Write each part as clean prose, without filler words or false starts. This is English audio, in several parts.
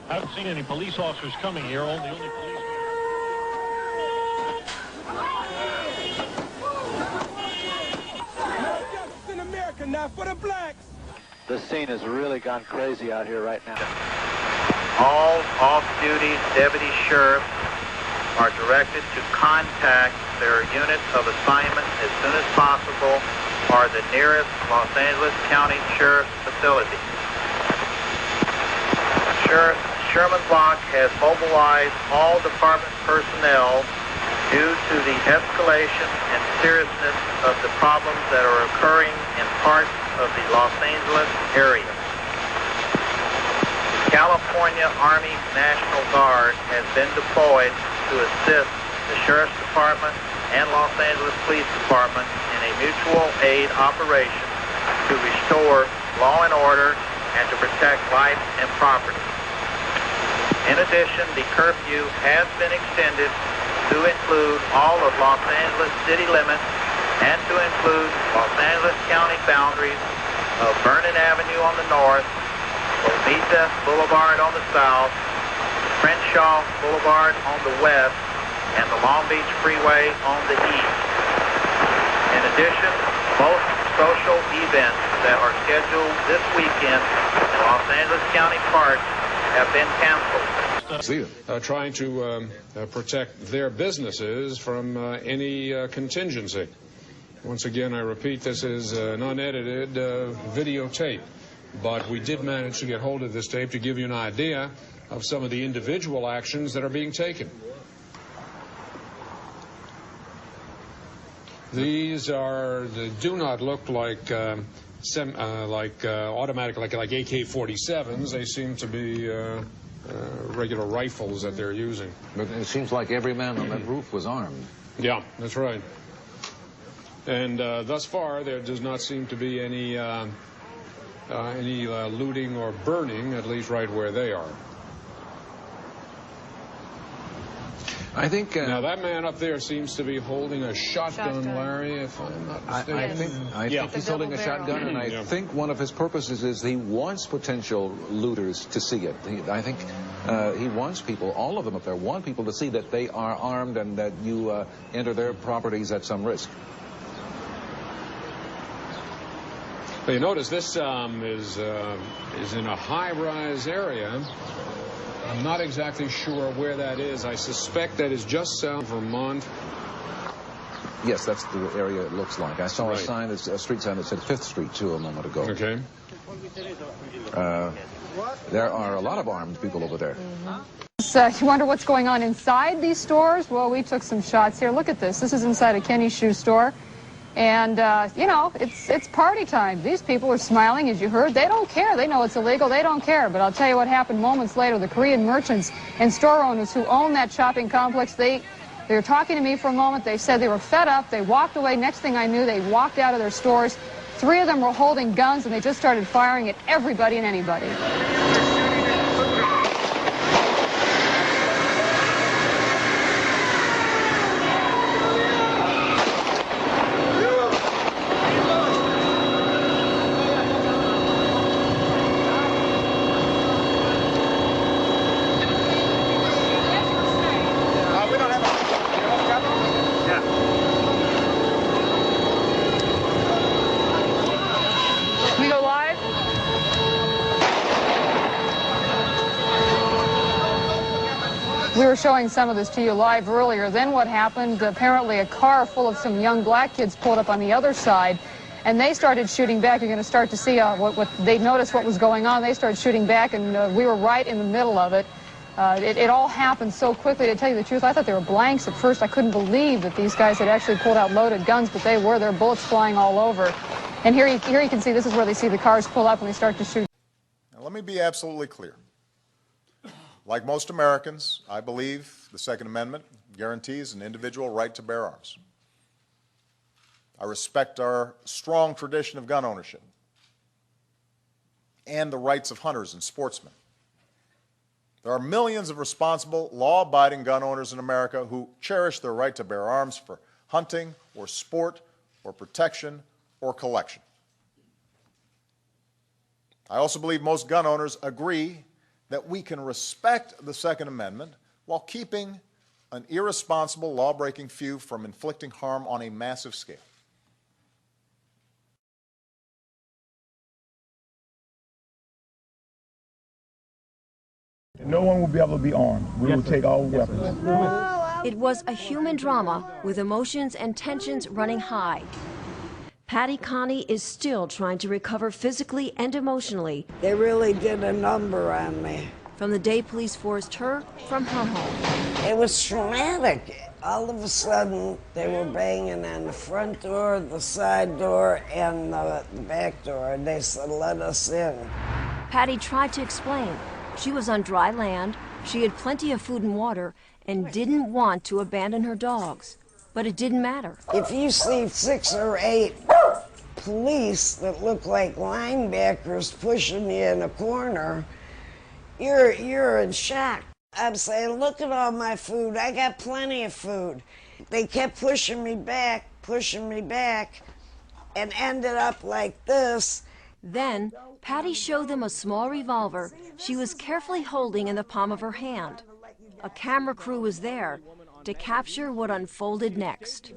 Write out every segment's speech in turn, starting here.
Haven't seen any police officers coming here. Only police. Justice in America, not for the blacks. The scene has really gone crazy out here right now. All off-duty deputy sheriffs are directed to contact their unit of assignment as soon as possible or the nearest Los Angeles County Sheriff's facility. Sheriff Sherman Block has mobilized all department personnel due to the escalation and seriousness of the problems that are occurring in parts of the Los Angeles area. The California Army National Guard has been deployed to assist the Sheriff's Department and Los Angeles Police Department in a mutual aid operation to restore law and order and to protect life and property. In addition, the curfew has been extended to include all of Los Angeles city limits and to include Los Angeles County boundaries of Vernon Avenue on the north, Lomita Boulevard on the south, Crenshaw Boulevard on the west, and the Long Beach Freeway on the east. In addition, most social events that are scheduled this weekend in Los Angeles County parks have been canceled. Trying to protect their businesses from any contingency. Once again, I repeat, this is an unedited videotape, but we did manage to get hold of this tape to give you an idea of some of the individual actions that are being taken. These they do not look like automatic, like AK-47s. They seem to be regular rifles that they're using. But it seems like every man on that roof was armed. Yeah, that's right. And thus far, there does not seem to be any looting or burning, at least right where they are. I think now that man up there seems to be holding a shotgun, Larry, if I'm not mistaken. I think he's holding a shotgun, and I think one of his purposes is he wants potential looters to see it. I think he wants people, all of them up there, want people to see that they are armed and that you enter their properties at some risk. But you notice this is in a high-rise area. I'm not exactly sure where that is. I suspect that is just south of Vermont. Yes, that's the area it looks like. I saw a sign, a street sign that said 5th Street, too, a moment ago. Okay. There are a lot of armed people over there. So you wonder what's going on inside these stores? Well, we took some shots here. Look at this. This is inside a Kenny's shoe store. And, you know, it's party time. These people are smiling, as you heard. They don't care. They know it's illegal. They don't care. But I'll tell you what happened moments later. The Korean merchants and store owners who own that shopping complex, they were talking to me for a moment. They said they were fed up. They walked away. Next thing I knew, they walked out of their stores. 3 of them were holding guns, and they just started firing at everybody and anybody. We were showing some of this to you live earlier. Then what happened, apparently a car full of some young black kids pulled up on the other side, and they started shooting back. You're going to start to see what they noticed what was going on. They started shooting back, and we were right in the middle of it. It all happened so quickly. To tell you the truth, I thought they were blanks at first. I couldn't believe that these guys had actually pulled out loaded guns, but they were. There were bullets flying all over. And here you can see, this is where they see the cars pull up and they start to shoot. Now, let me be absolutely clear. Like most Americans, I believe the Second Amendment guarantees an individual right to bear arms. I respect our strong tradition of gun ownership and the rights of hunters and sportsmen. There are millions of responsible, law-abiding gun owners in America who cherish their right to bear arms for hunting or sport or protection or collection. I also believe most gun owners agree that we can respect the Second Amendment while keeping an irresponsible, law-breaking few from inflicting harm on a massive scale. No one will be able to be armed. We will take all weapons. It was a human drama with emotions and tensions running high. Patty Connie is still trying to recover physically and emotionally. They really did a number on me. From the day police forced her from her home. It was traumatic. All of a sudden, they were banging on the front door, the side door, and the back door. They said, "Let us in." Patty tried to explain. She was on dry land, she had plenty of food and water, and didn't want to abandon her dogs. But it didn't matter. If you see 6 or 8 police that look like linebackers pushing you in a corner, you're in shock. I'm saying, look at all my food. I got plenty of food. They kept pushing me back, and ended up like this. Then, Patty showed them a small revolver she was carefully holding in the palm of her hand. A camera crew was there to capture what unfolded next.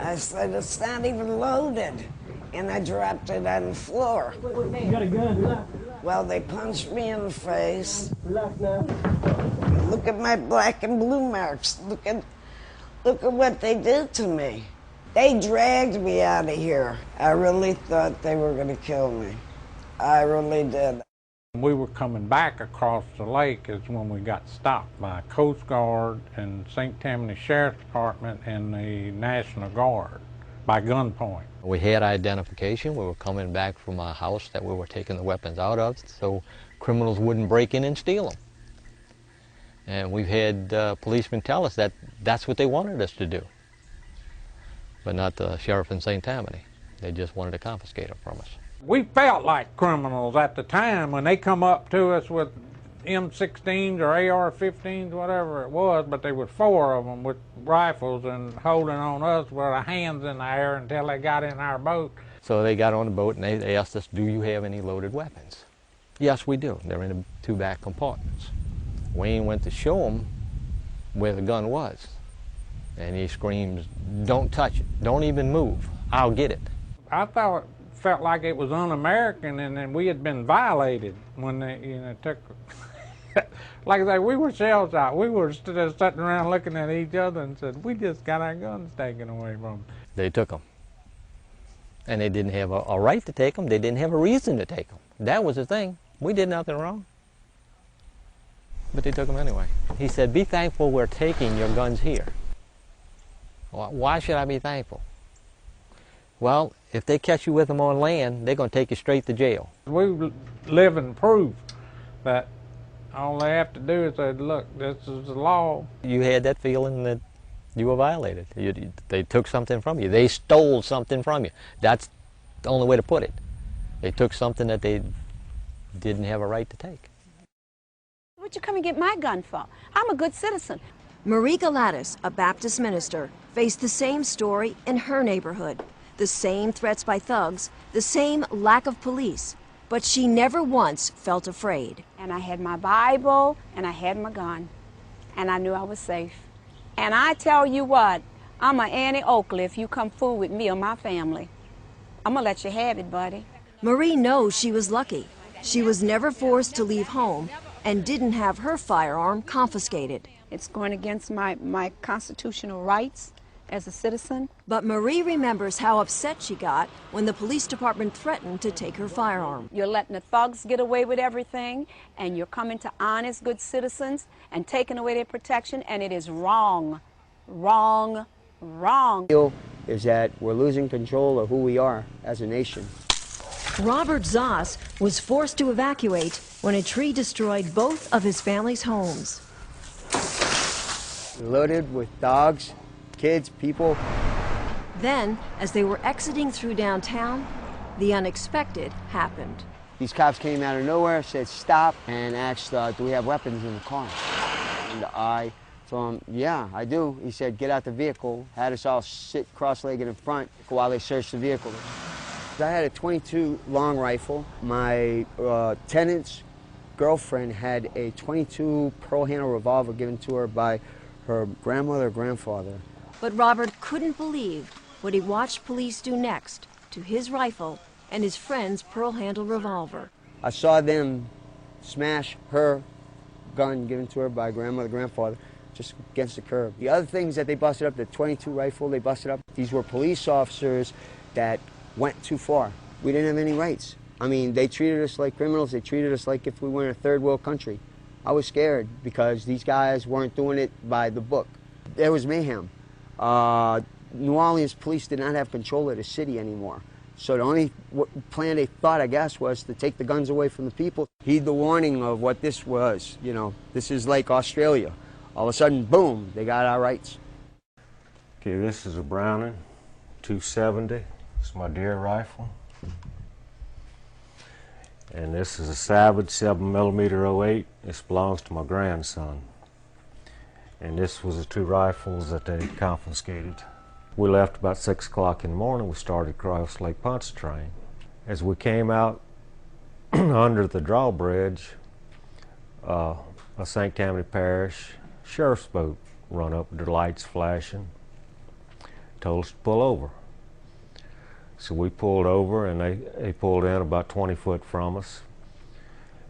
I said, "It's not even loaded." And I dropped it on the floor. You got a gun? Well, they punched me in the face. Look at my black and blue marks. Look at what they did to me. They dragged me out of here. I really thought they were going to kill me. I really did. We were coming back across the lake is when we got stopped by Coast Guard and St. Tammany Sheriff's Department and the National Guard by gunpoint. We had identification. We were coming back from a house that we were taking the weapons out of so criminals wouldn't break in and steal them. And we've had policemen tell us that that's what they wanted us to do, but not the sheriff in St. Tammany. They just wanted to confiscate them from us. We felt like criminals at the time when they come up to us with M16s or AR-15s, whatever it was, but there were 4 of them with rifles and holding on us with our hands in the air until they got in our boat. So they got on the boat and they asked us, "Do you have any loaded weapons?" Yes, we do. They're in the 2 back compartments. Wayne went to show them where the gun was, and he screams, "Don't touch it. Don't even move. I'll get it." I felt like it was un-American and then we had been violated when they took. Like I say, we were shell-shocked. We were just sitting around looking at each other and said, "We just got our guns taken away from them." They took them. And they didn't have a right to take them. They didn't have a reason to take them. That was the thing. We did nothing wrong. But they took them anyway. He said, "Be thankful we're taking your guns here." Why should I be thankful? Well, if they catch you with them on land, they're going to take you straight to jail. We live in proof that all they have to do is say, "Look, this is the law." You had that feeling that you were violated. They took something from you. They stole something from you. That's the only way to put it. They took something that they didn't have a right to take. What'd you come and get my gun for? I'm a good citizen. Marie Galatis, a Baptist minister, faced the same story in her neighborhood. The same threats by thugs, the same lack of police, but she never once felt afraid. And I had my Bible, and I had my gun, and I knew I was safe. And I tell you what, I'm a Annie Oakley if you come fool with me or my family. I'm gonna let you have it, buddy. Marie knows she was lucky. She was never forced to leave home and didn't have her firearm confiscated. It's going against my constitutional rights as a citizen. But Marie remembers how upset she got when the police department threatened to take her firearm. You're letting the thugs get away with everything, and you're coming to honest, good citizens and taking away their protection, and it is wrong. Wrong. Wrong. Is that we're losing control of who we are as a nation. Robert Zoss was forced to evacuate when a tree destroyed both of his family's homes. Loaded with dogs, kids, people. Then, as they were exiting through downtown, the unexpected happened. These cops came out of nowhere, said stop, and asked, do we have weapons in the car? And I told him, yeah, I do. He said, get out the vehicle, had us all sit cross-legged in front while they searched the vehicle. I had a .22 long rifle. My tenant's girlfriend had a .22 pearl handle revolver given to her by her grandmother or grandfather. But Robert couldn't believe what he watched police do next to his rifle and his friend's pearl handle revolver. I saw them smash her gun given to her by grandmother, grandfather, just against the curb. The other things that they busted up, the .22 rifle they busted up, these were police officers that went too far. We didn't have any rights. I mean, they treated us like criminals. They treated us like if we were in a third world country. I was scared because these guys weren't doing it by the book. There was mayhem. New Orleans police did not have control of the city anymore. So the only plan they thought, I guess, was to take the guns away from the people. Heed the warning of what this was. You know, this is like Australia. All of a sudden, boom, they got our rights. Okay, this is a Browning 270. It's my deer rifle. And this is a Savage 7mm 08. This belongs to my grandson. And this was the two rifles that they confiscated. We left about 6 o'clock in the morning. We started across Lake Pontchartrain. As we came out under the drawbridge, a St. Tammany Parish sheriff's boat run up, their lights flashing, told us to pull over. So we pulled over, and they pulled in about 20 foot from us.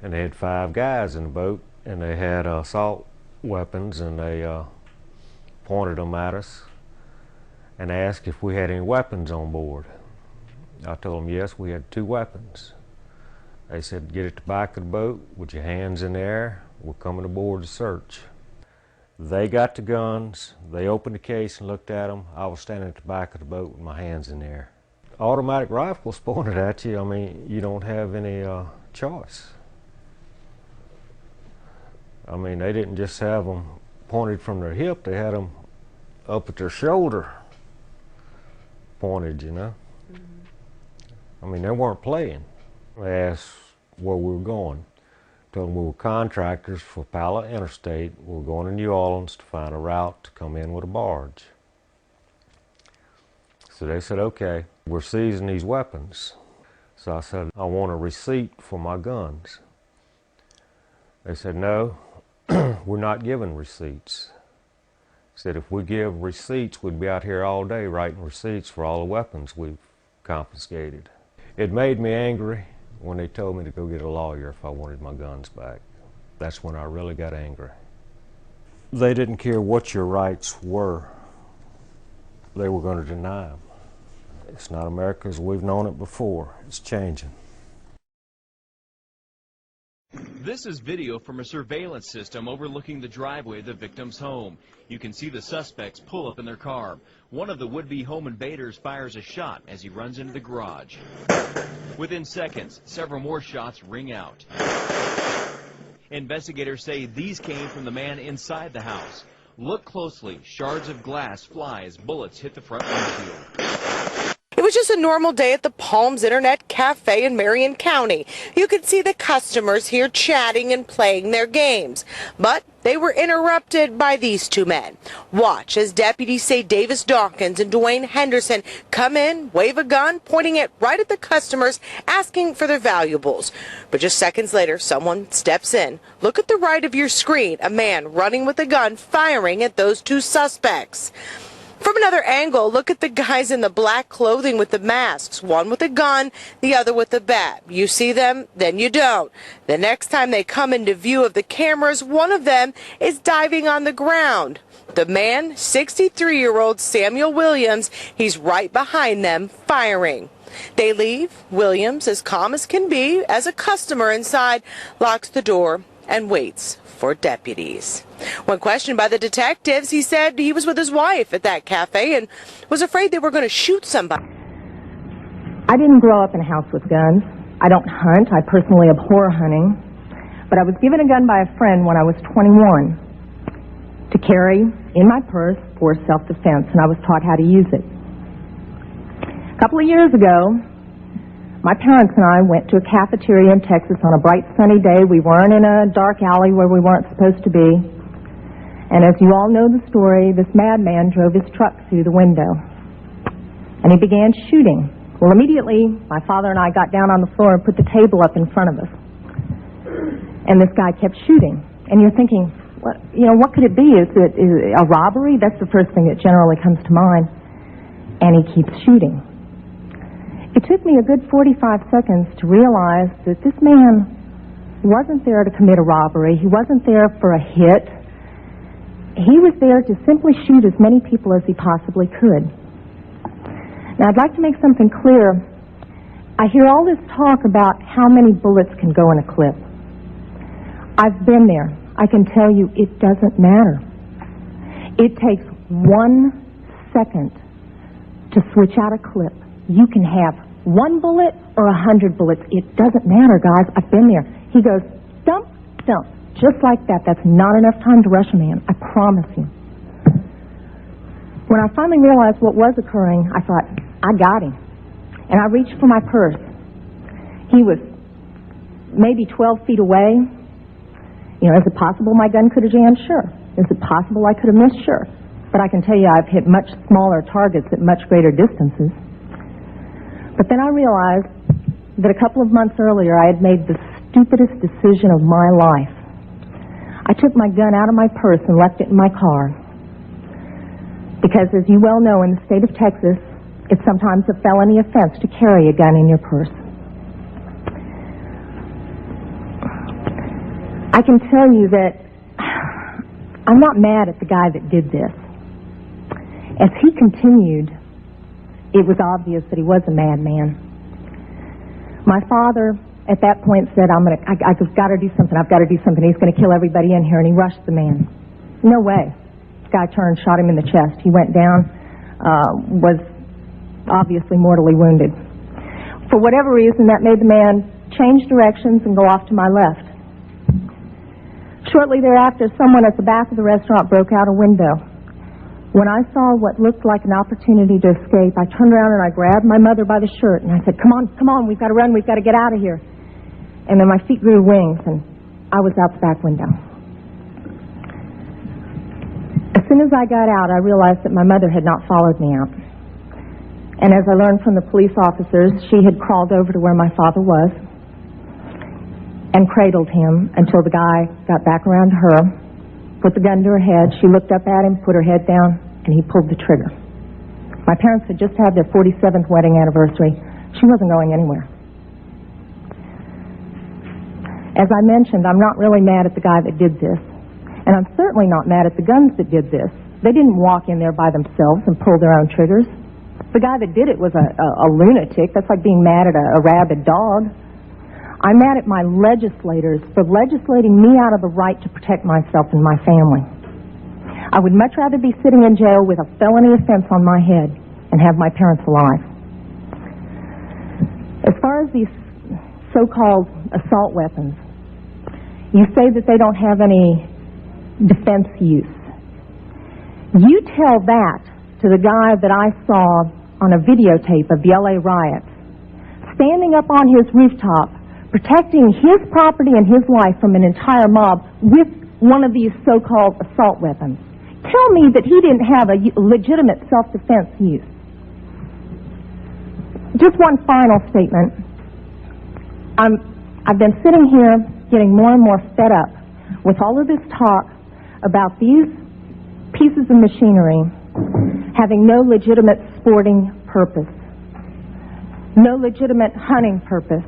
And they had 5 guys in the boat, and they had assault weapons, and they pointed them at us and asked if we had any weapons on board. I told them yes, we had 2 weapons. They said, get at the back of the boat with your hands in the air. We're coming aboard to search. They got the guns. They opened the case and looked at them. I was standing at the back of the boat with my hands in the air. Automatic rifles pointed at you. I mean, you don't have any choice. I mean, they didn't just have them pointed from their hip. They had them up at their shoulder pointed, you know. I mean, they weren't playing. They asked where we were going. Told them we were contractors for Pala Interstate. We were going to New Orleans to find a route to come in with a barge. So they said, okay, we're seizing these weapons. So I said, I want a receipt for my guns. They said, no, we're not giving receipts. Said if we give receipts, we'd be out here all day writing receipts for all the weapons we've confiscated. It made me angry when they told me to go get a lawyer if I wanted my guns back. That's when I really got angry. They didn't care what your rights were. They were going to deny them. It's not America as we've known it before. It's changing. This is video from a surveillance system overlooking the driveway of the victim's home. You can see the suspects pull up in their car. One of the would-be home invaders fires a shot as he runs into the garage. Within seconds, several more shots ring out. Investigators say these came from the man inside the house. Look closely. Shards of glass fly as bullets hit the front windshield. It was just a normal day at the Palms Internet Cafe in Marion County. You could see the customers here chatting and playing their games. But they were interrupted by these 2 men. Watch as deputies say Davis Dawkins and Dwayne Henderson come in, wave a gun, pointing it right at the customers, asking for their valuables. But just seconds later, someone steps in. Look at the right of your screen, a man running with a gun firing at those 2 suspects. From another angle, look at the guys in the black clothing with the masks, one with a gun, the other with a bat. You see them, then you don't. The next time they come into view of the cameras, one of them is diving on the ground. The man, 63-year-old Samuel Williams, he's right behind them, firing. They leave. Williams, as calm as can be, as a customer inside, locks the door and waits for deputies. When questioned by the detectives, he said he was with his wife at that cafe and was afraid they were going to shoot somebody. I didn't grow up in a house with guns. I don't hunt. I personally abhor hunting. But I was given a gun by a friend when I was 21 to carry in my purse for self-defense, and I was taught how to use it. A couple of years ago, my parents and I went to a cafeteria in Texas on a bright sunny day. We weren't in a dark alley where we weren't supposed to be. And as you all know the story, this madman drove his truck through the window. And he began shooting Well, immediately, my father and I got down on the floor and put the table up in front of us. And this guy kept shooting. And you're thinking, what could it be? Is it a robbery? That's the first thing that generally comes to mind. And he keeps shooting. It took me a good 45 seconds to realize that this man wasn't there to commit a robbery. He wasn't there for a hit. He was there to simply shoot as many people as he possibly could. Now, I'd like to make something clear. I hear all this talk about how many bullets can go in a clip. I've been there. I can tell you it doesn't matter. It takes 1 second to switch out a clip. You can have 1 bullet or 100 bullets. It doesn't matter, guys. I've been there. He goes, dump, dump, just like that. That's not enough time to rush a man, I promise you. When I finally realized what was occurring, I thought, I got him. And I reached for my purse. He was maybe 12 feet away. You know, is it possible my gun could have jammed? Sure. Is it possible I could have missed? Sure. But I can tell you I've hit much smaller targets at much greater distances. But then I realized that a couple of months earlier I had made the stupidest decision of my life. I took my gun out of my purse and left it in my car. Because as you well know, in the state of Texas, it's sometimes a felony offense to carry a gun in your purse. I can tell you that I'm not mad at the guy that did this. As he continued, it was obvious that he was a madman. My father, at that point, said, I've got to do something. I've got to do something. He's going to kill everybody in here. And he rushed the man. No way. This guy turned, shot him in the chest. He went down, was obviously mortally wounded. For whatever reason, that made the man change directions and go off to my left. Shortly thereafter, someone at the back of the restaurant broke out a window. When I saw what looked like an opportunity to escape, I turned around and I grabbed my mother by the shirt and I said, come on, we've got to run, we've got to get out of here. And then my feet grew wings and I was out the back window. As soon as I got out, I realized that my mother had not followed me out. And as I learned from the police officers, she had crawled over to where my father was and cradled him until the guy got back around to her, put the gun to her head. She looked up at him, put her head down, and he pulled the trigger. My parents had just had their 47th wedding anniversary. She wasn't going anywhere. As I mentioned, I'm not really mad at the guy that did this. And I'm certainly not mad at the guns that did this. They didn't walk in there by themselves and pull their own triggers. The guy that did it was a lunatic. That's like being mad at a rabid dog. I'm mad at my legislators for legislating me out of the right to protect myself and my family. I would much rather be sitting in jail with a felony offense on my head and have my parents alive. As far as these so-called assault weapons, you say that they don't have any defense use. You tell that to the guy that I saw on a videotape of the LA riots, standing up on his rooftop, protecting his property and his life from an entire mob with one of these so-called assault weapons. Tell me that he didn't have a legitimate self-defense use. Just one final statement. I've been sitting here getting more and more fed up with all of this talk about these pieces of machinery having no legitimate sporting purpose, no legitimate hunting purpose.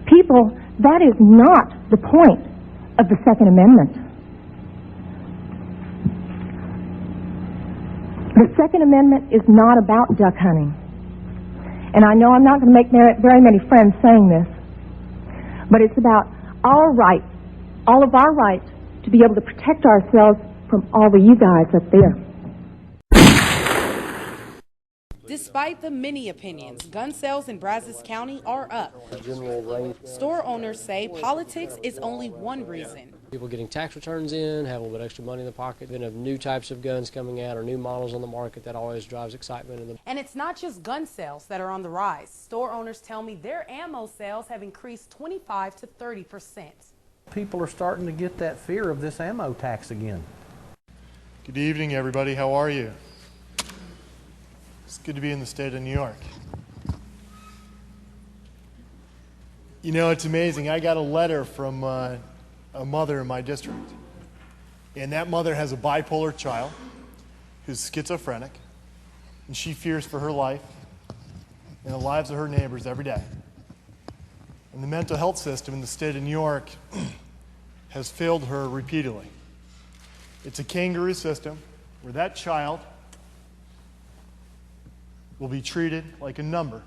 People, that is not the point of the Second Amendment. The Second Amendment is not about duck hunting. And I know I'm not going to make very many friends saying this, but it's about our right, all of our right, to be able to protect ourselves from all of you guys up there. Despite the many opinions, gun sales in Brazos County are up. Store owners say politics is only one reason. People getting tax returns in, have a little bit extra money in the pocket, then have new types of guns coming out or new models on the market. That always drives excitement in them. And it's not just gun sales that are on the rise. Store owners tell me their ammo sales have increased 25 to 30%. People are starting to get that fear of this ammo tax again. Good evening, everybody. How are you? It's good to be in the state of New York. You know, it's amazing. I got a letter from a mother in my district. And that mother has a bipolar child who's schizophrenic. And she fears for her life and the lives of her neighbors every day. And the mental health system in the state of New York has failed her repeatedly. It's a kangaroo system where that child will be treated like a number,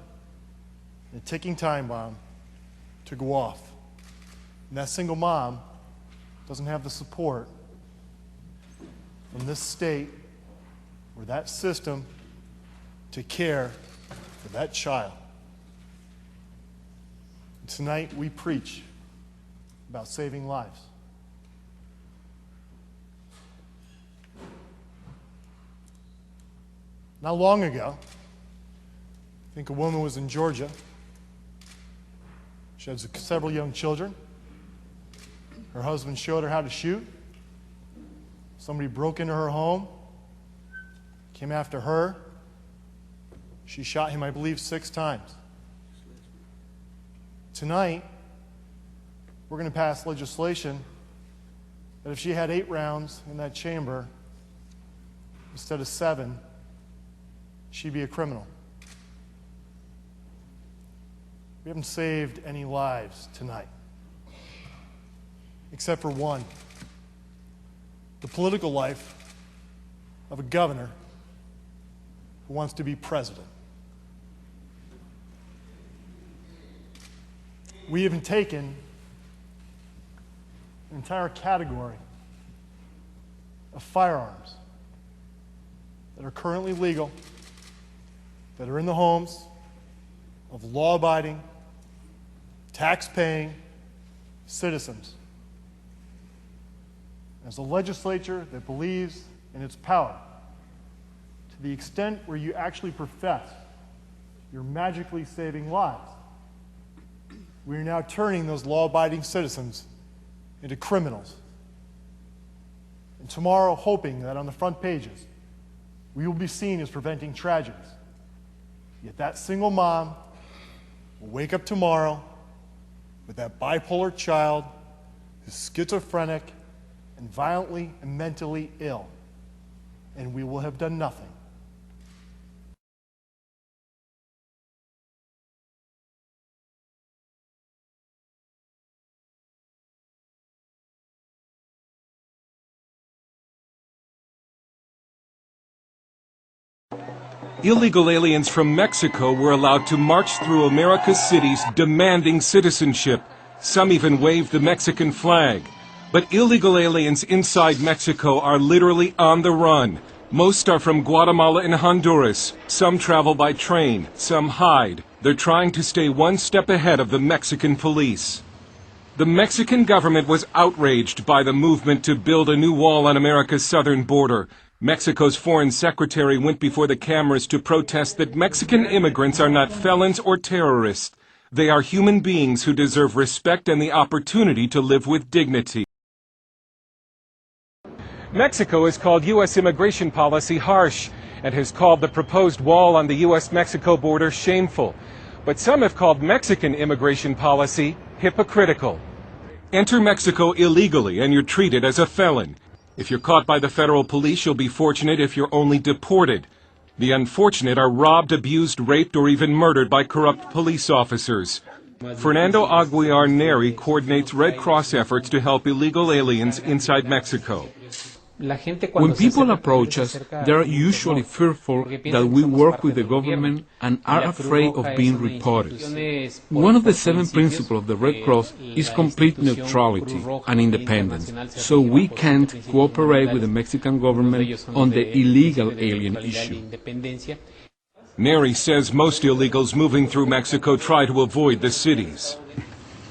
a ticking time bomb to go off. And that single mom doesn't have the support from this state or that system to care for that child. And tonight we preach about saving lives. Not long ago, I think a woman was in Georgia. She had several young children. Her husband showed her how to shoot. Somebody broke into her home, came after her. She shot him, I believe, 6 times. Tonight, we're going to pass legislation that if she had 8 rounds in that chamber instead of 7, she'd be a criminal. We haven't saved any lives tonight, except for one: the political life of a governor who wants to be president. We have taken an entire category of firearms that are currently legal, that are in the homes of law-abiding, tax-paying citizens. As a legislature that believes in its power, to the extent where you actually profess you're magically saving lives, we are now turning those law-abiding citizens into criminals. And tomorrow, hoping that on the front pages, we will be seen as preventing tragedies. Yet that single mom will wake up tomorrow with that bipolar child who's schizophrenic and violently and mentally ill, and we will have done nothing. Illegal aliens from Mexico were allowed to march through America's cities demanding citizenship. Some even waved the Mexican flag. But illegal aliens inside Mexico are literally on the run. Most are from Guatemala and Honduras. Some travel by train. Some hide. They're trying to stay one step ahead of the Mexican police. The Mexican government was outraged by the movement to build a new wall on America's southern border. Mexico's foreign secretary went before the cameras to protest that Mexican immigrants are not felons or terrorists. They are human beings who deserve respect and the opportunity to live with dignity. Mexico has called U.S. immigration policy harsh and has called the proposed wall on the U.S.-Mexico border shameful. But some have called Mexican immigration policy hypocritical. Enter Mexico illegally and you're treated as a felon. If you're caught by the federal police, you'll be fortunate if you're only deported. The unfortunate are robbed, abused, raped, or even murdered by corrupt police officers. Fernando Aguiar Neri coordinates Red Cross efforts to help illegal aliens inside Mexico. When people approach us, they are usually fearful that we work with the government and are afraid of being reported. One of the 7 principles of the Red Cross is complete neutrality and independence, so we can't cooperate with the Mexican government on the illegal alien issue. Neri says most illegals moving through Mexico try to avoid the cities.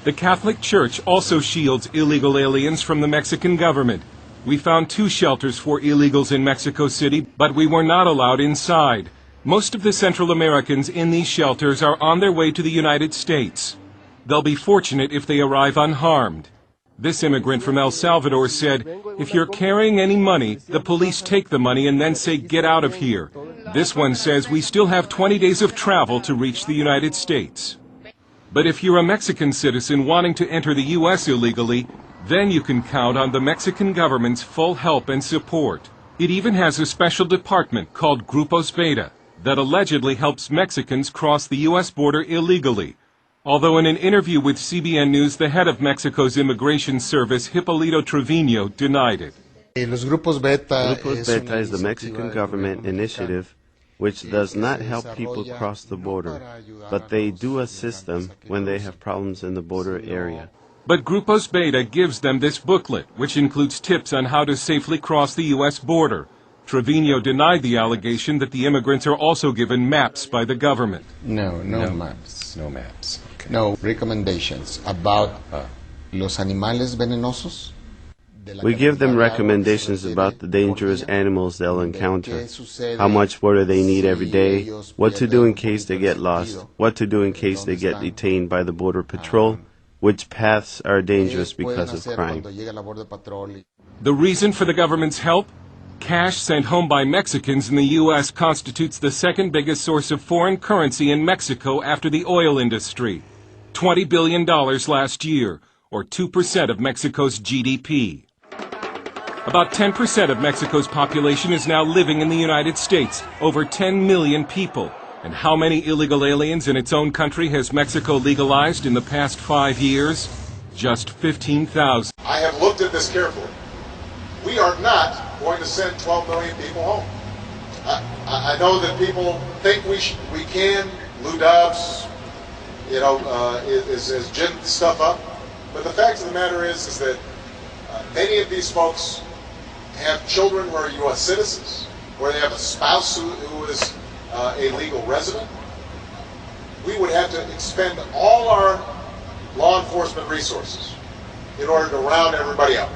The Catholic Church also shields illegal aliens from the Mexican government. We found 2 shelters for illegals in Mexico City, but we were not allowed inside. Most of the Central Americans in these shelters are on their way to the United States. They'll be fortunate if they arrive unharmed. This immigrant from El Salvador said, if you're carrying any money, the police take the money and then say, get out of here. This one says we still have 20 days of travel to reach the United States. But if you're a Mexican citizen wanting to enter the U.S. illegally, then you can count on the Mexican government's full help and support. It even has a special department called Grupos Beta that allegedly helps Mexicans cross the U.S. border illegally. Although in an interview with CBN News, the head of Mexico's Immigration Service, Hipólito Trevino, denied it. Grupos Beta is the Mexican government initiative which does not help people cross the border, but they do assist them when they have problems in the border area. But Grupos Beta gives them this booklet, which includes tips on how to safely cross the U.S. border. Trevino denied the allegation that the immigrants are also given maps by the government. No maps. No maps. Okay. No recommendations about los animales venenosos. We give them recommendations about the dangerous animals they'll encounter, how much water they need every day, what to do in case they get lost, what to do in case they get detained by the Border Patrol, which paths are dangerous because of crime. The reason for the government's help? Cash sent home by Mexicans in the U.S. constitutes the second biggest source of foreign currency in Mexico after the oil industry. $20 billion last year, or 2% of Mexico's GDP. About 10% of Mexico's population is now living in the United States, over 10 million people. And how many illegal aliens in its own country has Mexico legalized in the past 5 years? Just 15,000. I have looked at this carefully. We are not going to send 12 million people home. I know that people think we can. Lou Dobbs, is ginned stuff up. But the fact of the matter is that many of these folks have children who are U.S. citizens, or they have a spouse who is a legal resident. We would have to expend all our law enforcement resources in order to round everybody up.